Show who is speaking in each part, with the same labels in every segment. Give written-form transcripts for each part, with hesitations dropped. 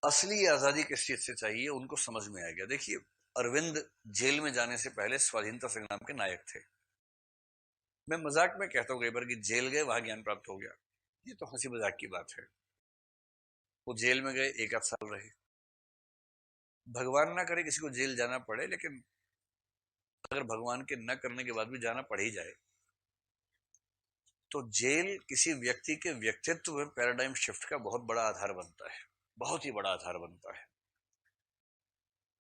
Speaker 1: असली आजादी किस चीज से चाहिए उनको समझ में आ गया। देखिए, अरविंद जेल में जाने से पहले स्वाधीनता संग्राम के नायक थे। मैं मजाक में कहता हूँ कई बार कि जेल गए वहां ज्ञान प्राप्त हो गया, ये तो हंसी मजाक की बात है। वो जेल में गए, एक आध साल रहे। भगवान ना करे किसी को जेल जाना पड़े, लेकिन अगर भगवान के न करने के बाद भी जाना पड़ ही जाए, तो जेल किसी व्यक्ति के व्यक्तित्व में पैराडाइम शिफ्ट का बहुत बड़ा आधार बनता है। बहुत ही बड़ा आधार बनता है।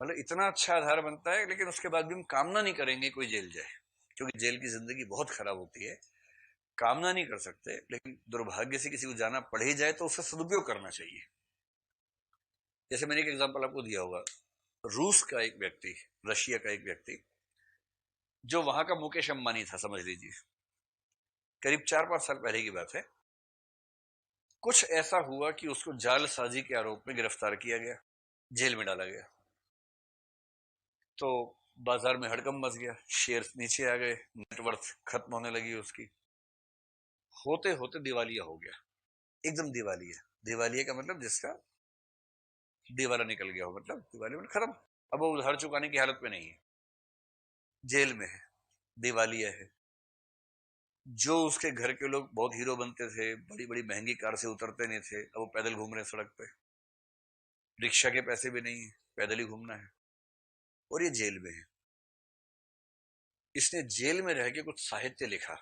Speaker 1: मतलब इतना अच्छा आधार बनता है, लेकिन उसके बाद भी हम कामना नहीं करेंगे कोई जेल जाए, क्योंकि जेल की जिंदगी बहुत खराब होती है। कामना नहीं कर सकते, लेकिन दुर्भाग्य से किसी को जाना पड़ ही जाए तो उसका सदुपयोग करना चाहिए। जैसे मैंने एक एग्जांपल आपको दिया होगा, रूस का एक व्यक्ति, रशिया का एक व्यक्ति, जो वहां का मुकेश अंबानी था, समझ लीजिए। करीब 4-5 साल पहले की बात है। कुछ ऐसा हुआ कि उसको जालसाजी के आरोप में गिरफ्तार किया गया, जेल में डाला गया। तो बाजार में हड़कंप मच गया, शेयर्स नीचे आ गए, नेटवर्थ खत्म होने लगी उसकी। होते होते दिवालिया हो गया, एकदम दिवालिया। दिवालिया का मतलब जिसका दिवाला निकल गया हो, मतलब दिवालिया मतलब खत्म। अब वो उधार चुकाने की हालत में नहीं है, जेल में है, दिवालिया है। जो उसके घर के लोग बहुत हीरो बनते थे, बड़ी बड़ी महंगी कार से उतरते नहीं थे, अब वो पैदल घूम रहे हैं सड़क पे। रिक्शा के पैसे भी नहीं है, पैदल ही घूमना है। और ये जेल में है। इसने जेल में रह के कुछ साहित्य लिखा,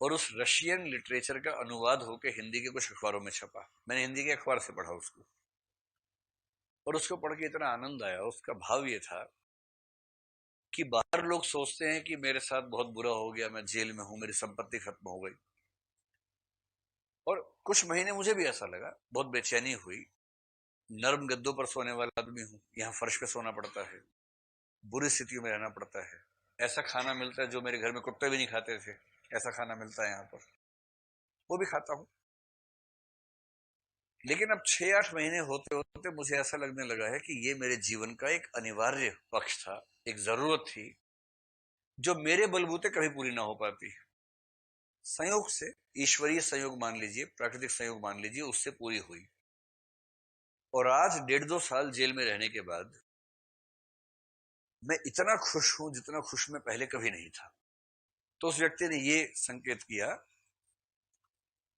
Speaker 1: और उस रशियन लिटरेचर का अनुवाद होकर हिंदी के कुछ अखबारों में छपा। मैंने हिंदी के अखबार से पढ़ा उसको, और उसको पढ़ के इतना आनंद आया। उसका भाव ये था कि बाहर लोग सोचते हैं कि मेरे साथ बहुत बुरा हो गया, मैं जेल में हूं, मेरी संपत्ति खत्म हो गई। और कुछ महीने मुझे भी ऐसा लगा, बहुत बेचैनी हुई। नर्म गद्दों पर सोने वाला आदमी हूं, यहाँ फर्श पे सोना पड़ता है, बुरी स्थितियों में रहना पड़ता है। ऐसा खाना मिलता है जो मेरे घर में कुत्ते भी नहीं खाते थे, ऐसा खाना मिलता है यहाँ पर, वो भी खाता हूँ। लेकिन अब 6-8 महीने होते होते मुझे ऐसा लगने लगा है कि ये मेरे जीवन का एक अनिवार्य पक्ष था, एक जरूरत थी, जो मेरे बलबूते कभी पूरी ना हो पाती। संयोग से, ईश्वरीय संयोग मान लीजिए, प्राकृतिक संयोग मान लीजिए, उससे पूरी हुई। और आज 1.5-2 साल जेल में रहने के बाद मैं इतना खुश हूं जितना खुश मैं पहले कभी नहीं था। तो उस व्यक्ति ने ये संकेत किया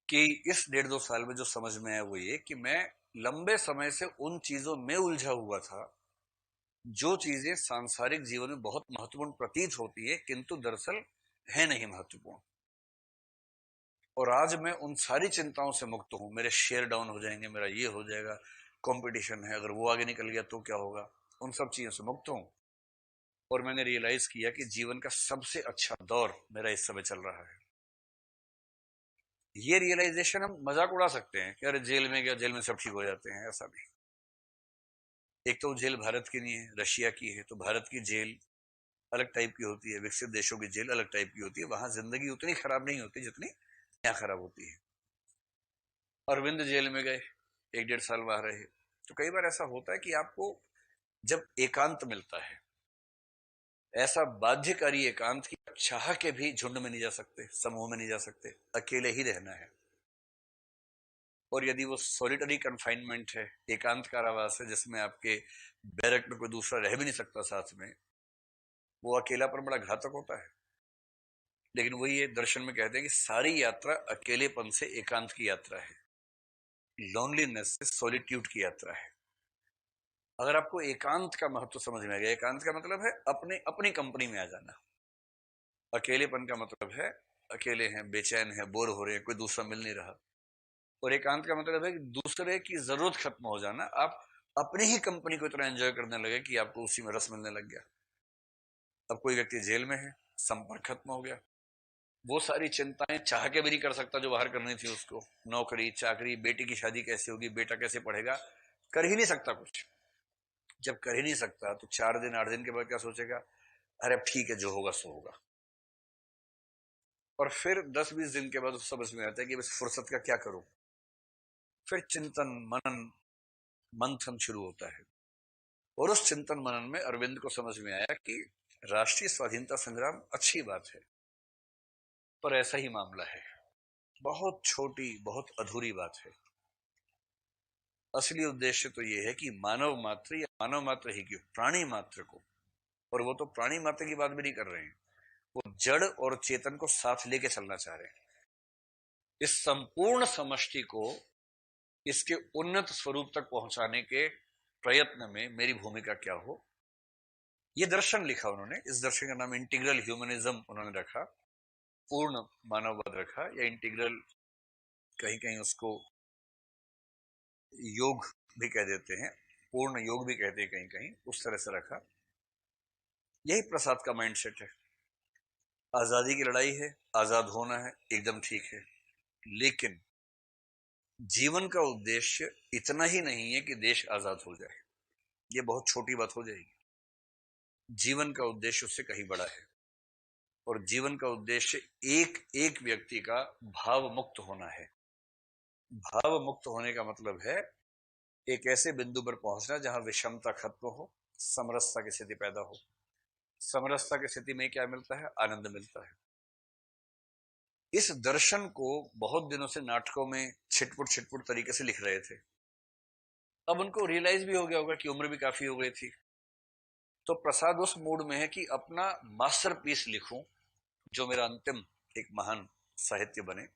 Speaker 1: कि इस 1.5-2 साल में जो समझ में आया वो ये कि मैं लंबे समय से उन चीजों में उलझा हुआ था, जो चीजें सांसारिक जीवन में बहुत महत्वपूर्ण प्रतीत होती है, किंतु दरअसल है नहीं महत्वपूर्ण। और आज मैं उन सारी चिंताओं से मुक्त हूं। मेरे शेयर डाउन हो जाएंगे, मेरा ये हो जाएगा, कंपटीशन है, अगर वो आगे निकल गया तो क्या होगा, उन सब चीजों से मुक्त हूं। और मैंने रियलाइज किया कि जीवन का सबसे अच्छा दौर मेरा इस समय चल रहा है। ये रियलाइजेशन हम मजाक उड़ा सकते हैं कि अरे जेल में गया, जेल में सब ठीक हो जाते हैं, ऐसा नहीं। एक तो जेल भारत की नहीं है, रशिया की है। तो भारत की जेल अलग टाइप की होती है, विकसित देशों की जेल अलग टाइप की होती है। वहां जिंदगी उतनी खराब नहीं होती जितनी यहाँ खराब होती है। अरविंद जेल में गए, 1-1.5 साल वहां रहे। तो कई बार ऐसा होता है कि आपको जब एकांत मिलता है, ऐसा बाध्यकारी एकांत की चाह के भी झुंड में नहीं जा सकते, समूह में नहीं जा सकते, अकेले ही रहना है। और यदि वो सॉलिटरी कन्फाइनमेंट है, एकांत कारावास है, जिसमें आपके बैरक में कोई दूसरा रह भी नहीं सकता साथ में, वो अकेलापन बड़ा घातक होता है। लेकिन वही ये दर्शन में कहते हैं कि सारी यात्रा अकेलेपन से एकांत की यात्रा है, लोनलीनेस से सॉलिट्यूड की यात्रा है। अगर आपको एकांत का महत्व समझ में आ गया, एकांत का मतलब है अपने अपनी कंपनी में आ जाना। अकेलेपन का मतलब है अकेले हैं, बेचैन हैं, बोर हो रहे हैं, कोई दूसरा मिल नहीं रहा। और एकांत का मतलब है कि दूसरे की जरूरत खत्म हो जाना, आप अपनी ही कंपनी को इतना एंजॉय करने लगे कि आपको उसी में रस मिलने लग गया। अब कोई व्यक्ति जेल में है, संपर्क खत्म हो गया, वो सारी चिंताएं चाह के भी नहीं कर सकता जो बाहर करनी थी उसको। नौकरी चाकरी, बेटी की शादी कैसे होगी, बेटा कैसे पढ़ेगा, कर ही नहीं सकता कुछ। जब कर ही नहीं सकता तो 4 दिन 8 दिन के बाद क्या सोचेगा, अरे अब ठीक है, जो होगा सो होगा। और फिर 10-20 दिन के बाद उस समझ में आता है कि बस फुर्सत का क्या करूं। फिर चिंतन मनन मंथन शुरू होता है। और उस चिंतन मनन में अरविंद को समझ में आया कि राष्ट्रीय स्वाधीनता संग्राम अच्छी बात है, पर ऐसा ही मामला है, बहुत छोटी, बहुत अधूरी बात है। असली उद्देश्य तो ये है कि मानव मात्र या मानव मात्र ही क्यों, प्राणी मात्र को, और वो तो प्राणी मात्र की बात भी नहीं कर रहे हैं, वो जड़ और चेतन को साथ लेके चलना चाह रहे हैं। इस संपूर्ण समष्टि को इसके उन्नत स्वरूप तक पहुंचाने के प्रयत्न में मेरी भूमिका क्या हो, ये दर्शन लिखा उन्होंने। इस दर्शन का नाम इंटीग्रल ह्यूमनिज्म उन्होंने रखा, पूर्ण मानववाद रखा, या इंटीग्रल, कहीं कहीं उसको योग भी कह देते हैं, पूर्ण योग भी कहते हैं कहीं कहीं, उस तरह से रखा। यही प्रसाद का माइंडसेट है। आजादी की लड़ाई है, आजाद होना है, एकदम ठीक है, लेकिन जीवन का उद्देश्य इतना ही नहीं है कि देश आजाद हो जाए, ये बहुत छोटी बात हो जाएगी। जीवन का उद्देश्य उससे कहीं बड़ा है, और जीवन का उद्देश्य एक एक व्यक्ति का भाव मुक्त होना है। भाव मुक्त होने का मतलब है एक ऐसे बिंदु पर पहुंचना जहां विषमता खत्म हो, समरसता की स्थिति पैदा हो। समरसता की स्थिति में क्या मिलता है? आनंद मिलता है। इस दर्शन को बहुत दिनों से नाटकों में छिटपुट छिटपुट तरीके से लिख रहे थे। अब उनको रियलाइज भी हो गया होगा कि उम्र भी काफी हो गई थी, तो प्रसाद उस मूड में है कि अपना मास्टरपीस लिखूं, जो मेरा अंतिम एक महान साहित्य बने।